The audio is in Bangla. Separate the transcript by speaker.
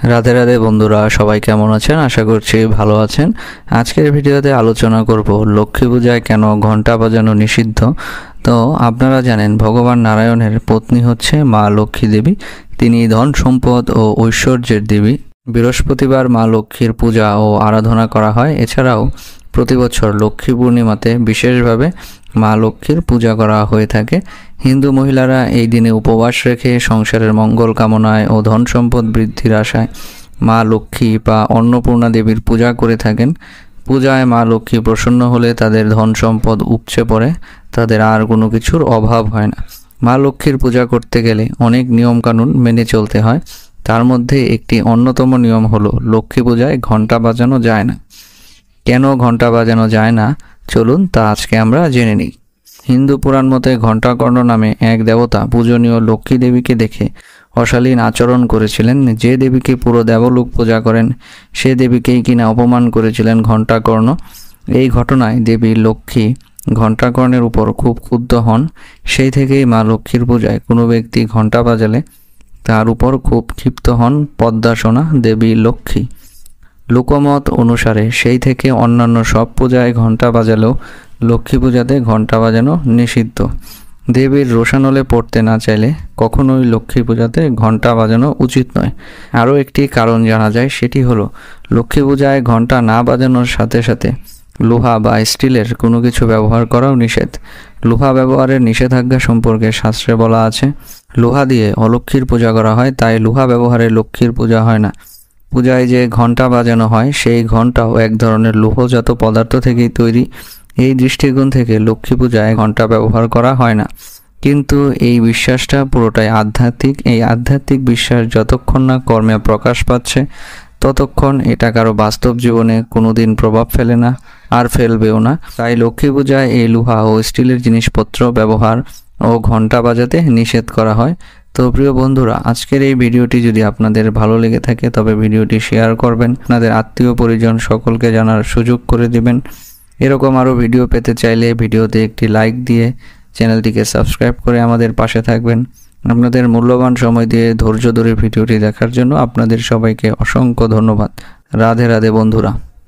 Speaker 1: রাধে রাধে বন্ধুরা, সবাই কেমন আছেন? আশা করছি ভালো আছেন। আজকের ভিডিওতে আলোচনা করব লক্ষ্মী পূজায় কেন ঘণ্টা বাজানো নিষিদ্ধ। তো আপনারা জানেন ভগবান নারায়ণের পত্নী হচ্ছে মা লক্ষ্মী দেবী। তিনি ধন সম্পদ ও ঐশ্বর্যের দেবী। বৃহস্পতিবার মা লক্ষ্মীর পূজা ও আরাধনা করা হয়। এছাড়াও প্রতি বছর লক্ষ্মী পূর্ণিমাতে বিশেষভাবে মা লক্ষ্মীর পূজা করা হয়ে থাকে। হিন্দু মহিলারা এই দিনে উপবাস রেখে সংসারের মঙ্গল কামনায় ও ধন সম্পদ বৃদ্ধির আশায় মা লক্ষ্মী বা অন্নপূর্ণা দেবীর পূজা করে থাকেন। পূজায় মা লক্ষ্মী প্রসন্ন হলে তাদের ধন সম্পদ উপচে পড়ে, তাদের আর কোনো কিছুর অভাব হয় না। মা লক্ষ্মীর পূজা করতে গেলে অনেক নিয়মকানুন মেনে চলতে হয়। তার মধ্যে একটি অন্যতম নিয়ম হলো লক্ষ্মী পূজায় ঘণ্টা বাজানো যায় না। কেন ঘণ্টা বাজানো যায় না, চলুন তা আজকে আমরা জেনে নিই। হিন্দু পুরাণ মতে ঘণ্টাকর্ণ নামে এক দেবতা পূজনীয় লক্ষ্মী দেবীকে দেখে অশালীন আচরণ করেছিলেন। যে দেবীকে পুরো দেবলোক পূজা করেন সে দেবীকেই কিনা অপমান করেছিলেন ঘণ্টাকর্ণ। এই ঘটনায় দেবী লক্ষ্মী ঘণ্টাকর্ণের উপর খুব ক্ষুব্ধ হন। সেই থেকেই মা লক্ষ্মীর পূজায় কোনো ব্যক্তি ঘণ্টা বাজালে তার উপর খুব ক্ষিপ্ত হন পদ্মাসনা দেবী লক্ষ্মী। লোকমত অনুসারে সেই থেকে অন্যান্য সব পূজায় ঘণ্টা বাজালেও লক্ষ্মী পূজাতে ঘণ্টা বাজানো নিষিদ্ধ। দেবীর রোষানলে পড়তে না চাইলে কখনোই লক্ষ্মী পূজাতে ঘণ্টা বাজানো উচিত নয়। আরও একটি কারণ জানা যায়, সেটি হলো লক্ষ্মী পূজায় ঘণ্টা না বাজানোর সাথে সাথে লোহা বা স্টিলের কোনো কিছু ব্যবহার করাও নিষেধ। লোহা ব্যবহারের নিষেধাজ্ঞা সম্পর্কে শাস্ত্রে বলা আছে, লোহা দিয়ে অলক্ষ্মীর পূজা করা হয়, তাই লোহা ব্যবহারে লক্ষ্মীর পূজা হয় না। পূজায় যে ঘণ্টা বাজানো হয় সেই ঘণ্টাও এক ধরনের লোহজাত পদার্থ থেকেই তৈরি। এই দৃষ্টিকোণ থেকে লক্ষ্মী পূজায় ঘণ্টা ব্যবহার করা হয় না। কিন্তু এই বিশ্বাসটা পুরোটাই আধ্যাত্মিক। এই আধ্যাত্মিক বিশ্বাস যতক্ষণ না কর্মে প্রকাশ পাচ্ছে ততক্ষণ এটা কারো বাস্তব জীবনে কোনোদিন প্রভাব ফেলে না, আর ফেলবেও না। তাই লক্ষ্মী পূজায় এই লোহা ও স্টিলের জিনিসপত্র ব্যবহার ও ঘণ্টা বাজাতে নিষেধ করা হয়। তো প্রিয় বন্ধুরা, আজকের এই ভিডিওটি যদি আপনাদের ভালো লেগে থাকে তবে ভিডিওটি শেয়ার করবেন, আপনাদের আত্মীয় পরিজন সকলকে জানার সুযোগ করে দিবেন। এরকম আরও ভিডিও পেতে চাইলে ভিডিওতে একটি লাইক দিয়ে চ্যানেলটিকে সাবস্ক্রাইব করে আমাদের পাশে থাকবেন। আপনাদের মূল্যবান সময় দিয়ে ধৈর্য ধরে ভিডিওটি দেখার জন্য আপনাদের সবাইকে অসংখ্য ধন্যবাদ। রাধে রাধে বন্ধুরা।